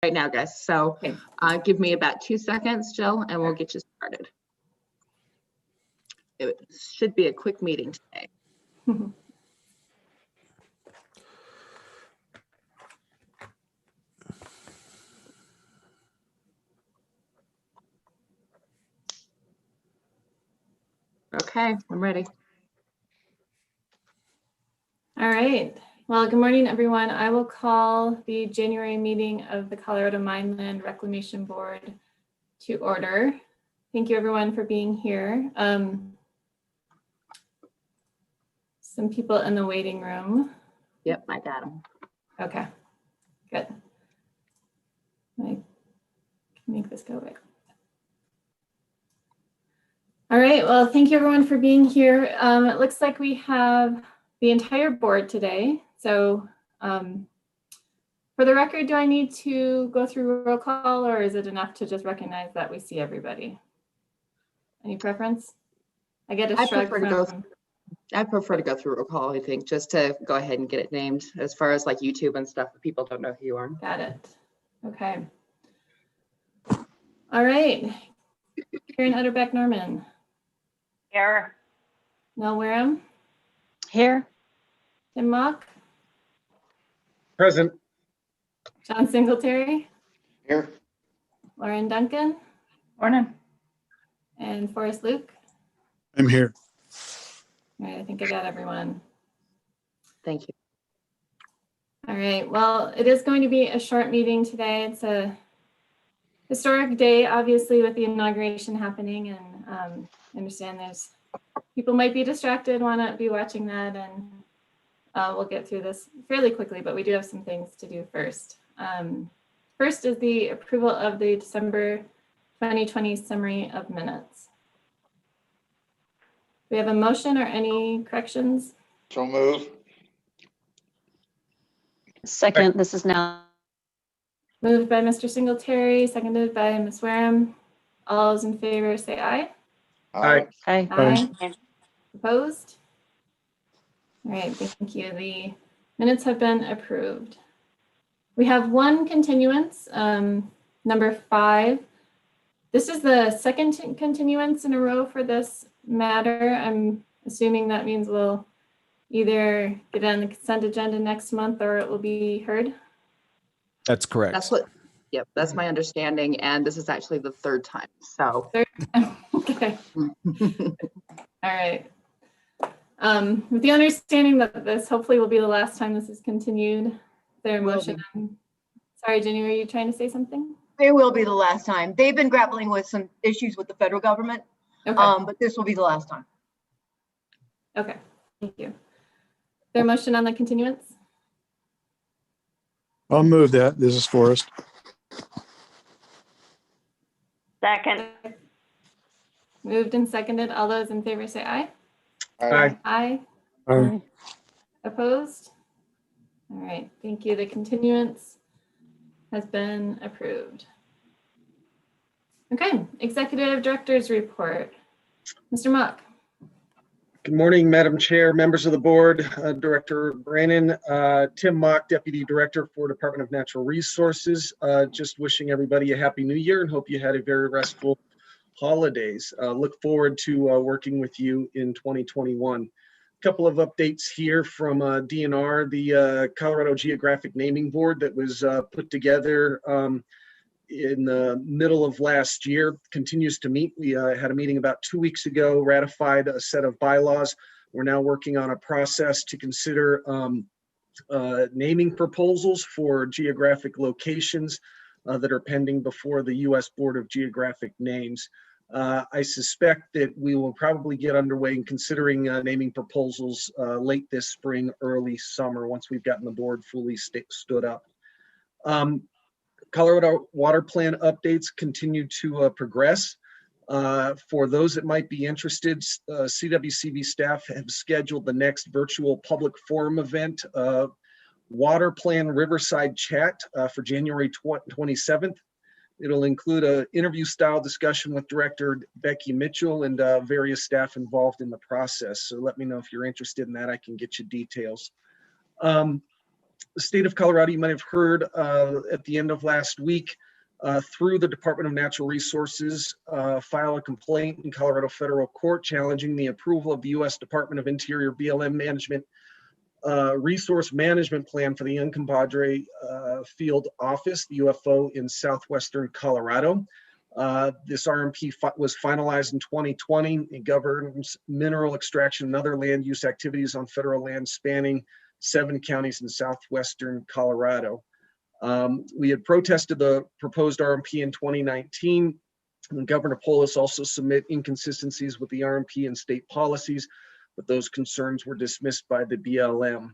right now, guys. So Okay. give me about 2 seconds, Jill, and we'll get you started. It should be a quick meeting today. Okay, I'm ready. All right. Well, good morning, everyone. I will call the January meeting of the Colorado Mineland Reclamation Board to order. Thank you, everyone, for being here. Some people in the waiting room. Yep, I got them. Okay, good. I can make this go away. All right, well, thank you everyone for being here. It looks like we have the entire board today. So for the record, do I need to go through roll call, or is it enough to just recognize that we see everybody? Any preference? I get a shrug from... I prefer to go through roll call, I think, just to go ahead and get it named. As far as like YouTube and stuff, people don't know who you are. Got it. Okay. All right. Karen Utterbeck Norman. Here. Nell Wareham. Here. Tim Mock. Present. John Singletary. Here. Lauren Duncan. Morning. And Forrest Luke. I'm here. All right, I think I got everyone. Thank you. All right, well, it is going to be a short meeting today. It's a historic day, obviously, with the inauguration happening, and I understand there's people might be distracted, want to be watching that, and we'll get through this fairly quickly, but we do have some things to do first. First is the approval of the December 2020 summary of minutes. Do we have a motion or any corrections? So move. Second, this is now. Moved by Mr. Singletary, seconded by Ms. Wareham. All those in favor say aye. Aye. Aye. Aye. Opposed? All right, thank you. The minutes have been approved. We have one continuance, number 5. This is the second continuance in a row for this matter. I'm assuming that means we'll either get on the consent agenda next month or it will be heard. That's correct. That's what, yep, that's my understanding. And this is actually the 3rd time. So. Okay. All right. With the understanding that this hopefully will be the last time this is continued, is there a motion? Sorry, Jenny, were you trying to say something? It will be the last time. They've been grappling with some issues with the federal government, Okay. but this will be the last time. Okay, thank you. Is there a motion on the continuance? I'll move that. This is Forrest. Second. Moved and seconded. All those in favor say aye. Aye. Aye. Aye. Opposed? All right, thank you. The continuance has been approved. Okay, Executive Director's Report. Mr. Mock. Good morning, Madam Chair, members of the board, Director Brannon, Tim Mock, Deputy Director for Department of Natural Resources. Just wishing everybody a happy new year and hope you had a very restful holidays. Look forward to working with you in 2021. A couple of updates here from DNR, the Colorado Geographic Naming Board that was put together in the middle of last year continues to meet. We had a meeting about 2 weeks ago, ratified a set of bylaws. We're now working on a process to consider naming proposals for geographic locations that are pending before the U.S. Board of Geographic Names. I suspect that we will probably get underway in considering naming proposals late this spring, early summer, once we've gotten the board fully stood up. Colorado Water Plan updates continue to progress. For those that might be interested, CWCB staff have scheduled the next virtual public forum event, Water Plan Riverside Chat for January 27th. It'll include an interview-style discussion with Director Becky Mitchell and various staff involved in the process. So let me know if you're interested in that. I can get you details. The state of Colorado, you might have heard at the end of last week, through the Department of Natural Resources, file a complaint in Colorado Federal Court challenging the approval of the U.S. Department of Interior BLM management resource management plan for the Uncompadre Field Office, the UFO, in southwestern Colorado. This RMP was finalized in 2020. It governs mineral extraction and other land use activities on federal land spanning 7 counties in southwestern Colorado. We had protested the proposed RMP in 2019. And Governor Polis also submit inconsistencies with the RMP and state policies, but those concerns were dismissed by the BLM.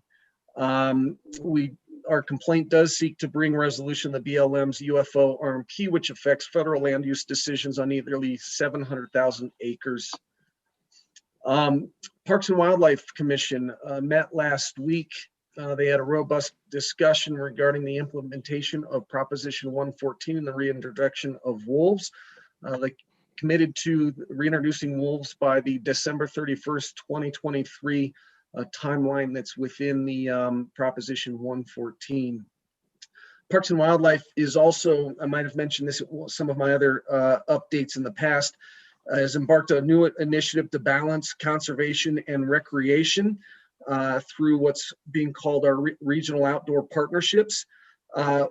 Our complaint does seek to bring resolution of the BLM's UFO RMP, which affects federal land use decisions on nearly 700,000 acres. Parks and Wildlife Commission met last week. They had a robust discussion regarding the implementation of Proposition 114 and the reintroduction of wolves. They committed to reintroducing wolves by the December 31st, 2023 timeline that's within the Proposition 114. Parks and Wildlife is also, I might have mentioned this in some of my other updates in the past, has embarked on a new initiative to balance conservation and recreation through what's being called our regional outdoor partnerships.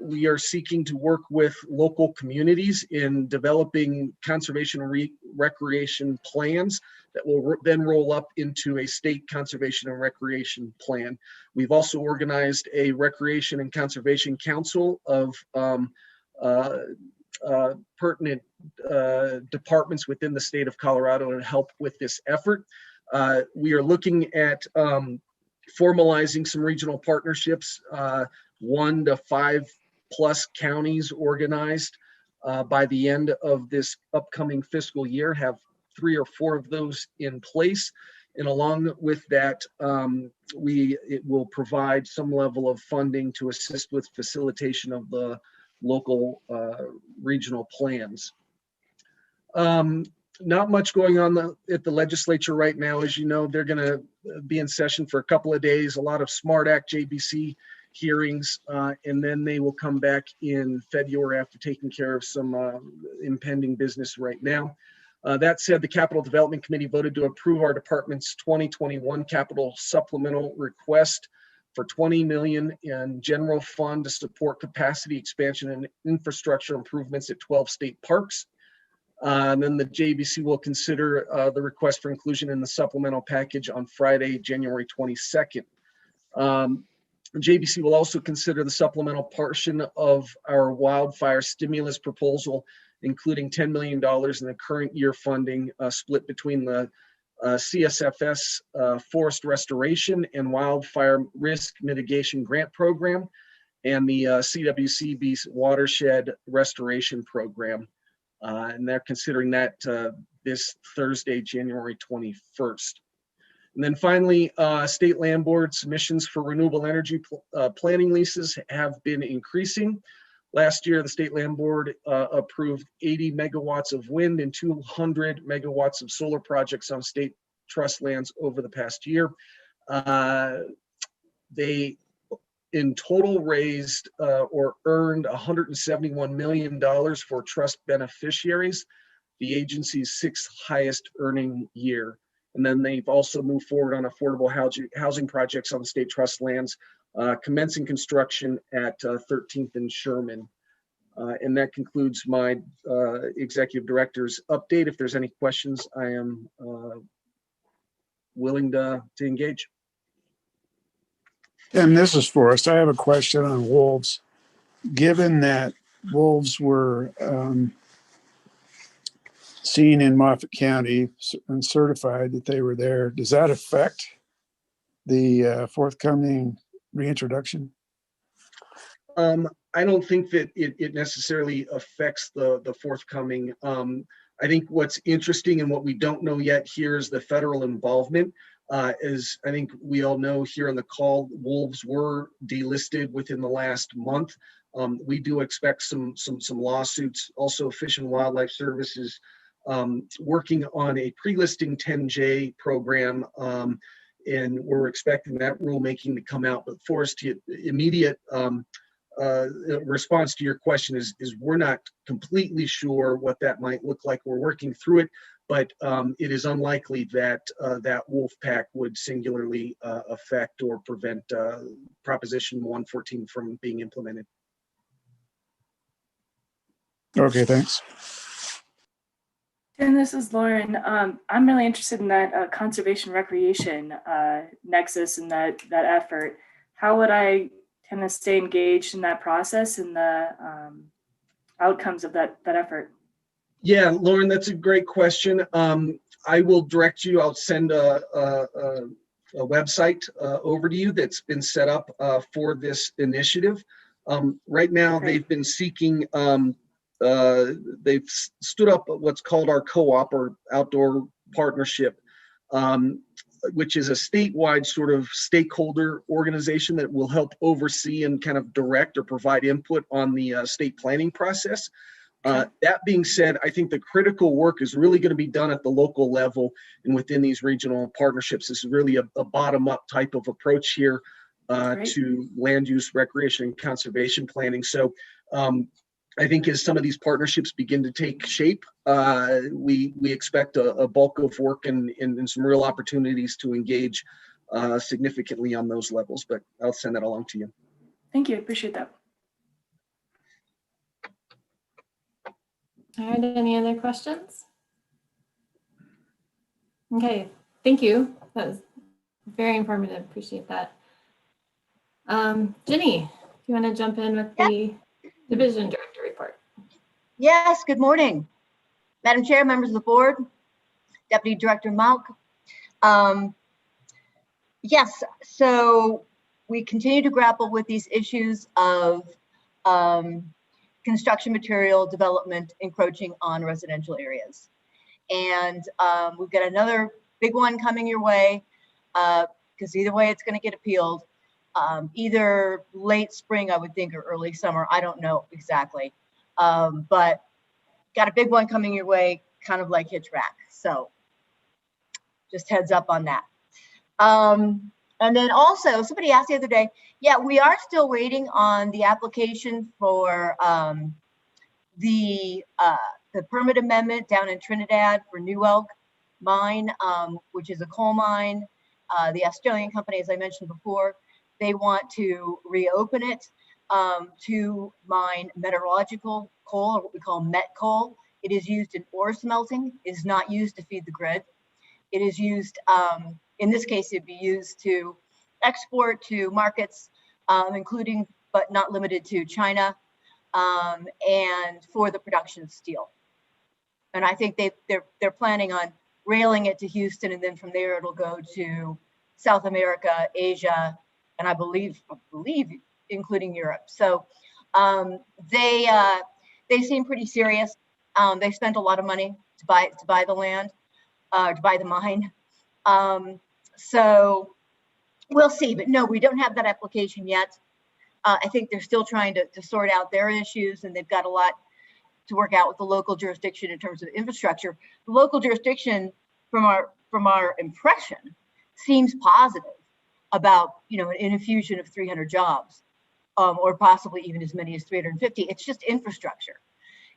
We are seeking to work with local communities in developing conservation and recreation plans that will then roll up into a state conservation and recreation plan. We've also organized a recreation and conservation council of pertinent departments within the state of Colorado to help with this effort. We are looking at formalizing some regional partnerships, 1 to 5+ counties organized by the end of this upcoming fiscal year, have 3 or 4 of those in place. And along with that, it will provide some level of funding to assist with facilitation of the local regional plans. Not much going on at the legislature right now. As you know, they're going to be in session for a couple of days, a lot of SMART Act, JBC hearings, and then they will come back in February after taking care of some impending business right now. That said, the Capital Development Committee voted to approve our department's 2021 capital supplemental request for $20 million in general fund to support capacity expansion and infrastructure improvements at 12 state parks. And then the JBC will consider the request for inclusion in the supplemental package on Friday, January 22nd. JBC will also consider the supplemental portion of our wildfire stimulus proposal, including $10 million in the current year funding split between the CSFS Forest Restoration and Wildfire Risk Mitigation Grant Program and the CWCB's Watershed Restoration Program. And they're considering that this Thursday, January 21st. And then finally, state land board submissions for renewable energy planning leases have been increasing. Last year, the state land board approved 80 megawatts of wind and 200 megawatts of solar projects on state trust lands over the past year. They in total raised or earned $171 million for trust beneficiaries, the agency's 6th highest earning year. And then they've also moved forward on affordable housing projects on state trust lands, commencing construction at 13th and Sherman. And that concludes my executive director's update. If there's any questions, I am willing to engage. And this is Forrest. I have a question on wolves. Given that wolves were seen in Moffat County and certified that they were there, does that affect the forthcoming reintroduction? I don't think that it necessarily affects the forthcoming. I think what's interesting and what we don't know yet here is the federal involvement. As I think we all know here on the call, wolves were delisted within the last month. We do expect some lawsuits. Also, Fish and Wildlife Services working on a pre-listing 10J program and we're expecting that rulemaking to come out. But Forrest, immediate response to your question is we're not completely sure what that might look like. We're working through it, but it is unlikely that that wolf pack would singularly affect or prevent Proposition 114 from being implemented. Okay, thanks. And this is Lauren. I'm really interested in that conservation recreation nexus and that effort. How would I kind of stay engaged in that process and the outcomes of that effort? Yeah, Lauren, that's a great question. I will direct you. I'll send a website over to you that's been set up for this initiative. Right now, Okay. they've been seeking, they've stood up what's called our co-op or outdoor partnership, which is a statewide sort of stakeholder organization that will help oversee and kind of direct or provide input on the state planning process. That being said, I think the critical work is really going to be done at the local level and within these regional partnerships. This is really a bottom-up type of approach here to land use, recreation, and conservation planning. So I think as some of these partnerships begin to take shape, we expect a bulk of work and some real opportunities to engage significantly on those levels. But I'll send that along to you. Thank you. I appreciate that. All right, any other questions? Okay, thank you. That was very informative. Appreciate that. Jenny, if you want to jump in with the division director report. Yes, good morning. Madam Chair, members of the board, Deputy Director Malk. Yes, so we continue to grapple with these issues of construction material development encroaching on residential areas. And we've got another big one coming your way, because either way it's going to get appealed. Either late spring, I would think, or early summer. I don't know exactly. But got a big one coming your way, kind of like hitch rack. So just heads up on that. And then also, somebody asked the other day, yeah, we are still waiting on the application for the permit amendment down in Trinidad for New Elk Mine, which is a coal mine. The Australian company, as I mentioned before, they want to reopen it to mine metallurgical coal, or what we call met coal. It is used in ore smelting. It is not used to feed the grid. It is used, in this case, it'd be used to export to markets, including but not limited to China, and for the production of steel. And I think they're planning on railing it to Houston, and then from there it'll go to South America, Asia, and I believe including Europe. So they seem pretty serious. They spent a lot of money to buy the land, to buy the mine. So we'll see, but no, we don't have that application yet. I think they're still trying to sort out their issues, and they've got a lot to work out with the local jurisdiction in terms of infrastructure. The local jurisdiction, from our impression, seems positive about, you know, an infusion of 300 jobs, or possibly even as many as 350. It's just infrastructure,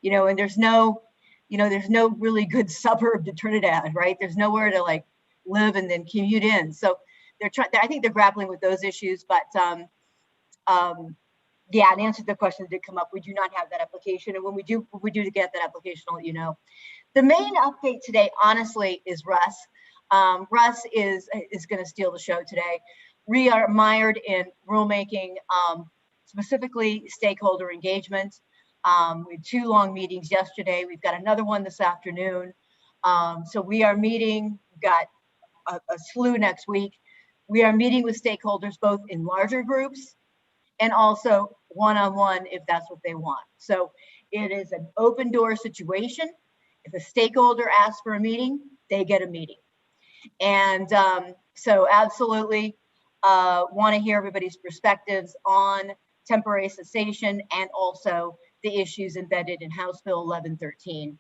you know, and there's no really good suburb to Trinidad, right? There's nowhere to like live and then commute in. So I think they're grappling with those issues, but yeah, in answer to the question that did come up, we do not have that application. And when we do get that application, I'll let you know. The main update today, honestly, is Russ. Russ is going to steal the show today. We are mired in rulemaking, specifically stakeholder engagement. We had 2 long meetings yesterday. We've got another one this afternoon. So we are meeting, we've got a slew next week. We are meeting with stakeholders both in larger groups and also one-on-one if that's what they want. So it is an open door situation. If a stakeholder asks for a meeting, they get a meeting. And so absolutely want to hear everybody's perspectives on temporary cessation and also the issues embedded in House Bill 1113,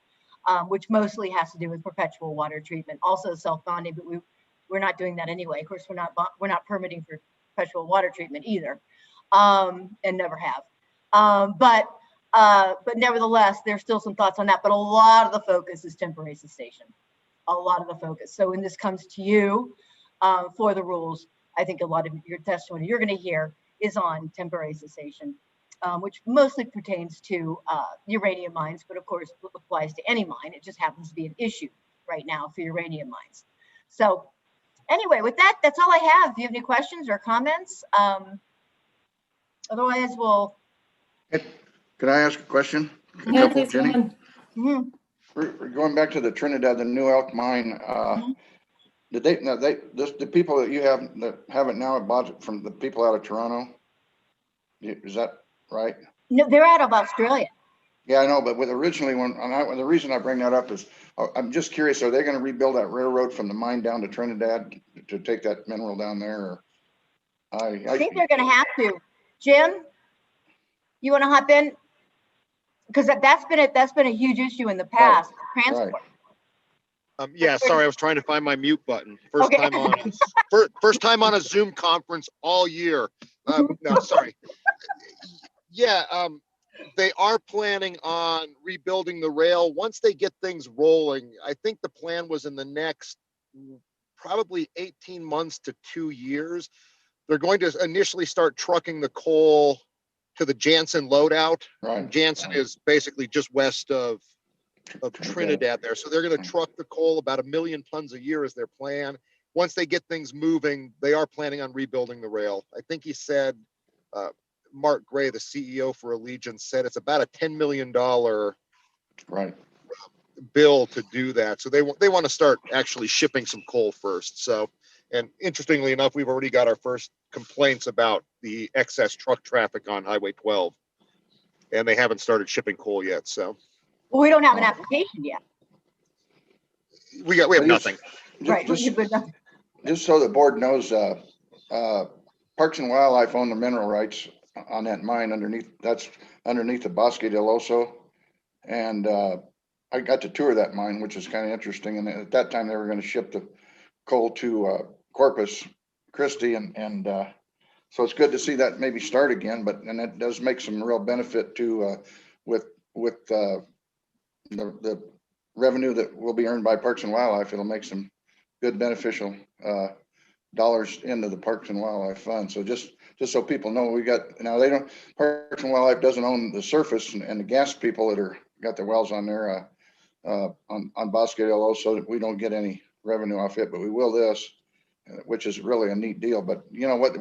which mostly has to do with perpetual water treatment, also self-bonding, but we we're not doing that anyway. Of course, we're not permitting for perpetual water treatment either, and never have. But nevertheless, there's still some thoughts on that. But a lot of the focus is temporary cessation. A lot of the focus. So when this comes to you for the rules, I think a lot of your testimony you're going to hear is on temporary cessation, which mostly pertains to uranium mines, but of course applies to any mine. It just happens to be an issue right now for uranium mines. So anyway, with that, that's all I have. Do you have any questions or comments? Otherwise, we'll. Could I ask a question? A Yeah, couple, please go Jenny? ahead. Mhm. We're going back to the Trinidad, the New Elk mine. Did they, no, the people that you have that have it now bought it from the people out of Toronto? Is that right? No, they're out of Australia. Yeah, I know, but with originally the reason I bring that up is I'm just curious, are they going to rebuild that railroad from the mine down to Trinidad to take that mineral down there? Or I think they're going to have to. Jim, you want to hop in? Because that's been a huge issue in the past. Transport. Right. Yeah, sorry, I was trying to find my mute button. First Okay. time on, first time on a Zoom conference all year. No, sorry. Yeah, they are planning on rebuilding the rail once they get things rolling. I think the plan was in the next probably 18 months to 2 years. They're going to initially start trucking the coal to the Jansen loadout. Right. Jansen is basically just west of Trinidad there. So they're going to truck the coal about 1 million tons a year is their plan. Once they get things moving, they are planning on rebuilding the rail. I think he said, Mark Gray, the CEO for Allegiance, said it's about a $10 million Right. bill to do that. So they want to start actually shipping some coal first. So, and interestingly enough, we've already got our first complaints about the excess truck traffic on Highway 12, and they haven't started shipping coal yet. So Well, we don't have an application yet. we have nothing. Right. Just so the board knows, Parks and Wildlife own the mineral rights on that mine underneath. That's underneath the Bosque del Oso, and I got to tour that mine, which is kind of interesting. And at that time, they were going to ship the coal to Corpus Christi, and so it's good to see that maybe start again. But and that does make some real benefit to with the revenue that will be earned by Parks and Wildlife. It'll make some good beneficial dollars into the Parks and Wildlife Fund. So just so people know, we got now. They don't. Parks and Wildlife doesn't own the surface and the gas people that are got the wells on there on Bosque del Oso. We don't get any revenue off it, but we will this, which is really a neat deal. But you know what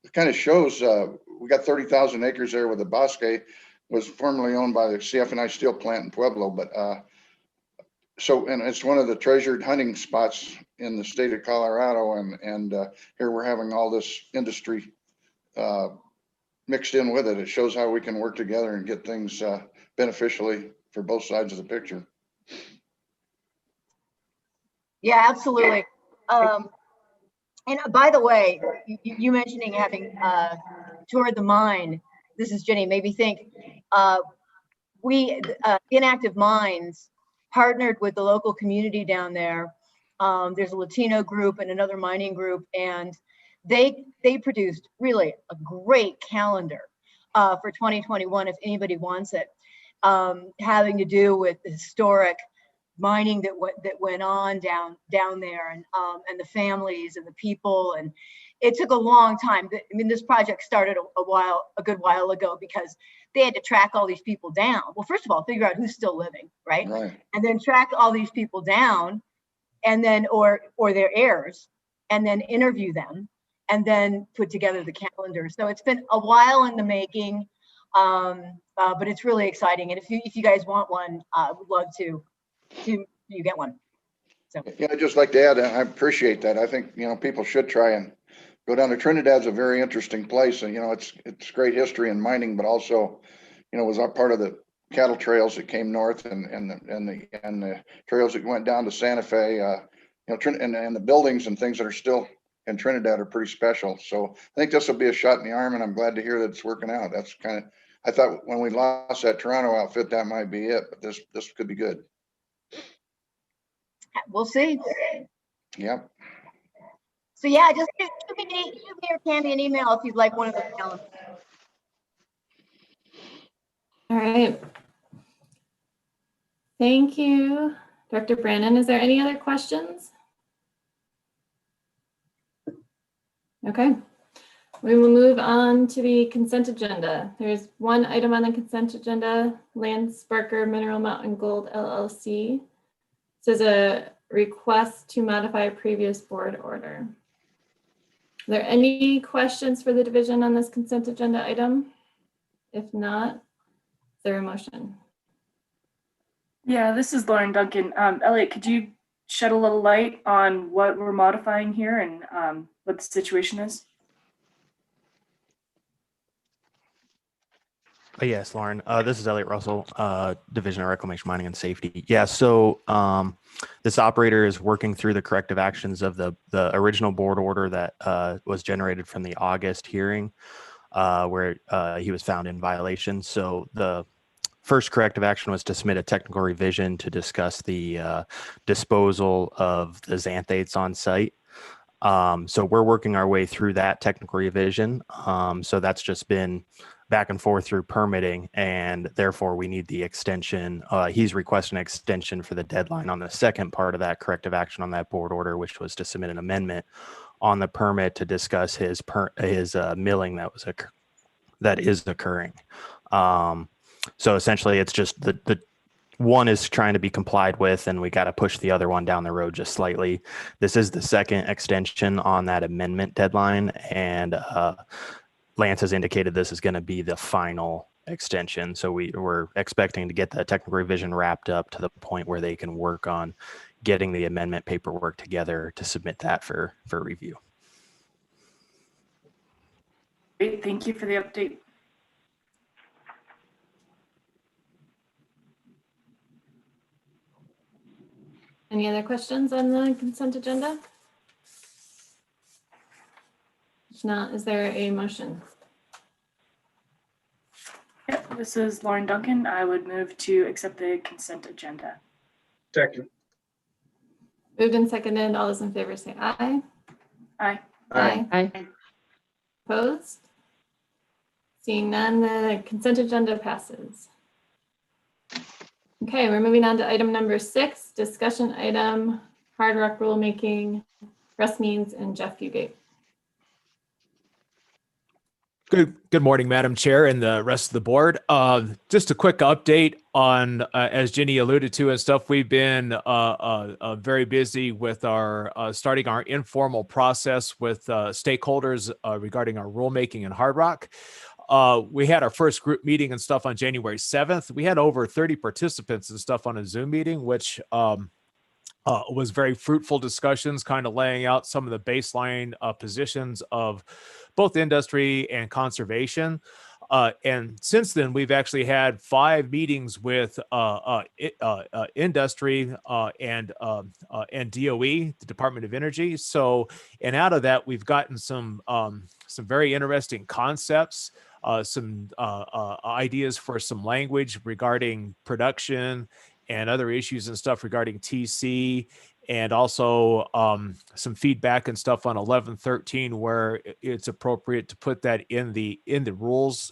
it kind of shows, we got 30,000 acres there with the Bosque was formerly owned by the CF&I steel plant in Pueblo, but so, and it's one of the treasured hunting spots in the state of Colorado, and here we're having all this industry mixed in with it. It shows how we can work together and get things beneficially for both sides of the picture. Yeah, absolutely. And by the way, you mentioning having toured the mine, this is Jenny, made me think, we, Inactive Mines, partnered with the local community down there. There's a Latino group and another mining group, and they produced really a great calendar for 2021 if anybody wants it, having to do with the historic mining that went on down there, and the families and the people. And it took a long time. I mean, this project started a good while ago because they had to track all these people down. Well, first of all, figure out who's still living, right? And then track all these people down, and then or their heirs, and then interview them, and then put together the calendar. So it's been a while in the making, but it's really exciting. And if you guys want one, I would love to you get one. So yeah, I'd just like to add, I appreciate that. I think people should try and go down to Trinidad's a very interesting place, and it's great history in mining, but also was a part of the cattle trails that came north and the trails that went down to Santa Fe. And the buildings and things that are still in Trinidad are pretty special. So I think this will be a shot in the arm, and I'm glad to hear that it's working out. That's kind of, I thought when we lost that Toronto outfit, that might be it, but this could be good. we'll see. Yep. So yeah, just shoot me or Candy an email if you'd like one of those calendars. All right. Thank you, Director Brandon. Is there any other questions? Okay. We will move on to the consent agenda. There's one item on the consent agenda, Lance Barker Mineral Mountain Gold LLC. This is a request to modify a previous board order. Are there any questions for the division on this consent agenda item? If not, is there a motion? Yeah, this is Lauren Duncan. Elliot, could you shed a little light on what we're modifying here and what the situation is? Yes, Lauren. This is Elliot Russell, Division of Reclamation, Mining, and Safety. Yeah, so this operator is working through the corrective actions of the original board order that was generated from the August hearing, where he was found in violation. So the first corrective action was to submit a technical revision to discuss the disposal of the xanthates on site. So we're working our way through that technical revision. So that's just been back and forth through permitting, and therefore we need the extension. He's requesting an extension for the deadline on the second part of that corrective action on that board order, which was to submit an amendment on the permit to discuss his milling that is occurring. So essentially it's just the one is trying to be complied with, and we got to push the other one down the road just slightly. This is the second extension on that amendment deadline, and Lance has indicated this is going to be the final extension. So we're expecting to get the technical revision wrapped up to the point where they can work on getting the amendment paperwork together to submit that for review. Great, thank you for the update. Any other questions on the consent agenda? If not, is there a motion? Yep, this is Lauren Duncan. I would move to accept the consent agenda. Second. Moved and seconded. All those in favor say aye. Aye. Aye. Aye. Opposed? Seeing none, the consent agenda passes. Okay, we're moving on to item number 6, discussion item, Hard Rock rulemaking, Russ Means and Jeff Fugate. Good morning, Madam Chair and the rest of the board. Just a quick update on, as Ginny alluded to and stuff, we've been very busy with our starting our informal process with stakeholders regarding our rulemaking in Hard Rock. We had our first group meeting and stuff on January 7th. We had over 30 participants and stuff on a Zoom meeting, which was very fruitful discussions, kind of laying out some of the baseline positions of both industry and conservation. And since then, we've actually had 5 meetings with industry and DOE, the Department of Energy. So, and out of that, we've gotten some very interesting concepts, some ideas for some language regarding production and other issues and stuff regarding TC, and also some feedback and stuff on 1113 where it's appropriate to put that in the rules.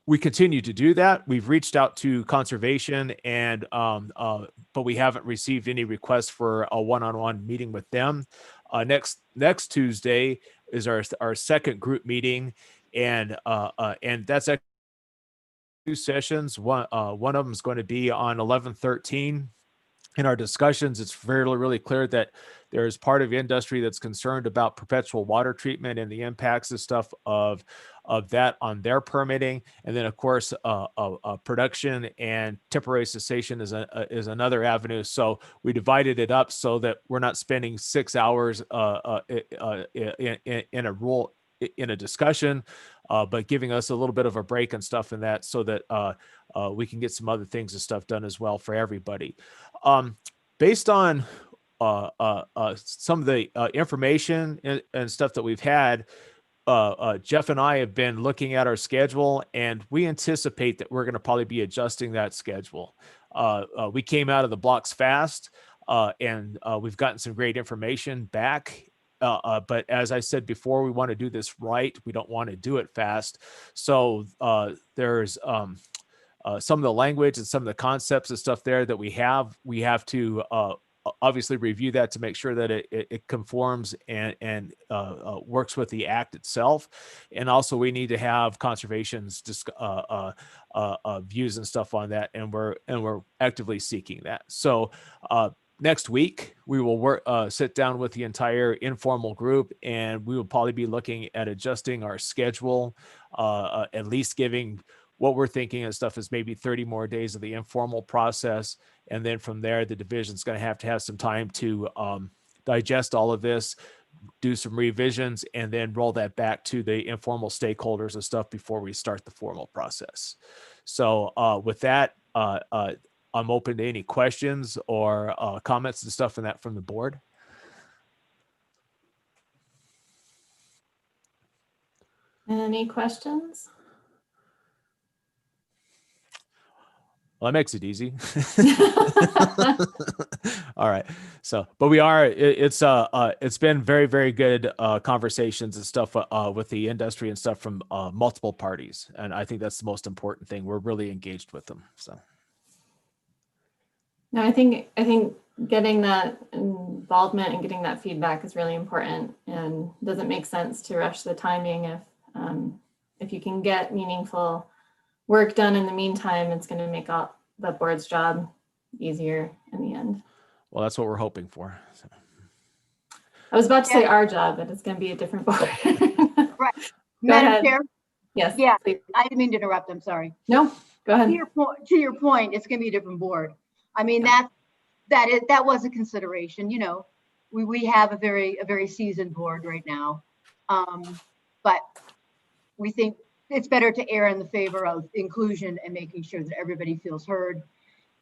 We continue to do that. We've reached out to conservation, and but we haven't received any requests for a one-on-one meeting with them. Next Tuesday is our second group meeting, and that's actually 2 sessions. One of them is going to be on 1113. In our discussions, it's really clear that there's part of industry that's concerned about perpetual water treatment and the impacts and stuff of that on their permitting. And then, of course, production and temporary cessation is another avenue. So we divided it up so that we're not spending 6 hours in a discussion, but giving us a little bit of a break and stuff in that, so that we can get some other things and stuff done as well for everybody. Based on some of the information and stuff that we've had, Jeff and I have been looking at our schedule, and we anticipate that we're going to probably be adjusting that schedule. We came out of the blocks fast. and we've gotten some great information back. But as I said before, we want to do this right. We don't want to do it fast. So there's some of the language and some of the concepts and stuff there that we have to obviously review that to make sure that it conforms and works with the act itself. And also we need to have conservation's views and stuff on that. And we're actively seeking that. So next week, we will sit down with the entire informal group, and we will probably be looking at adjusting our schedule, at least giving what we're thinking and stuff is maybe 30 more days of the informal process. And then from there, the division's going to have some time to digest all of this, do some revisions, and then roll that back to the informal stakeholders and stuff before we start the formal process. So with that, I'm open to any questions or comments and stuff from the board. Any questions? Well, that makes it easy. All right. So, but it's been very, very good conversations and stuff with the industry and stuff from multiple parties. And I think that's the most important thing. We're really engaged with them. So. No, I think getting that involvement and getting that feedback is really important, and doesn't make sense to rush the timing if you can get meaningful work done in the meantime, it's going to make the board's job easier in the end. Well, that's what we're hoping for. So. I was about to say our job, but it's going to be a different board. Right. Go Madam ahead. Chair? Yes. Yeah, please. I didn't mean to interrupt. I'm sorry. No, go ahead. To your point, it's going to be a different board. I mean, that was a consideration. You know, we have a very seasoned board right now, but we think it's better to err in the favor of inclusion and making sure that everybody feels heard,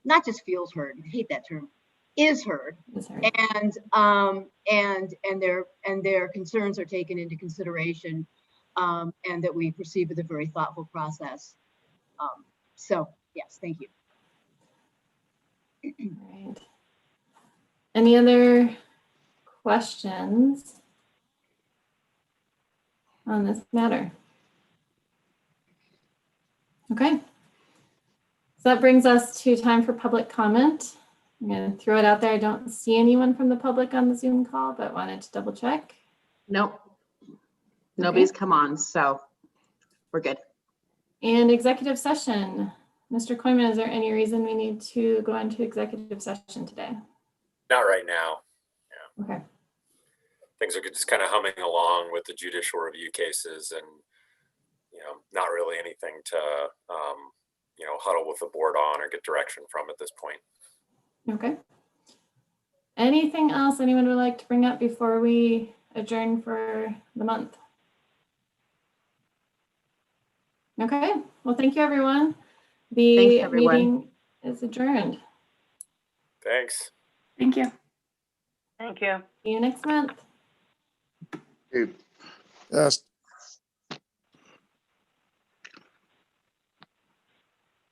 not just feels heard. I hate that term. Is heard, and their concerns are taken into consideration, and that we proceed with a very thoughtful process. So yes, thank you. All right. Any other questions on this matter? Okay. So that brings us to time for public comment. I'm going to throw it out there. I don't see anyone from the public on the Zoom call, but wanted to double check. Nope. Nobody's come on, so we're good. And executive session. Mr. Koyman, is there any reason we need to go into executive session today? Not right now. Yeah. Okay. Things are just kind of humming along with the judicial review cases, and not really anything to huddle with the board on or get direction from at this point. Okay. Anything else anyone would like to bring up before we adjourn for the month? Okay. Well, thank you, everyone. The meeting is adjourned. Thanks. Thank you. Thank you. See you next month. Yes.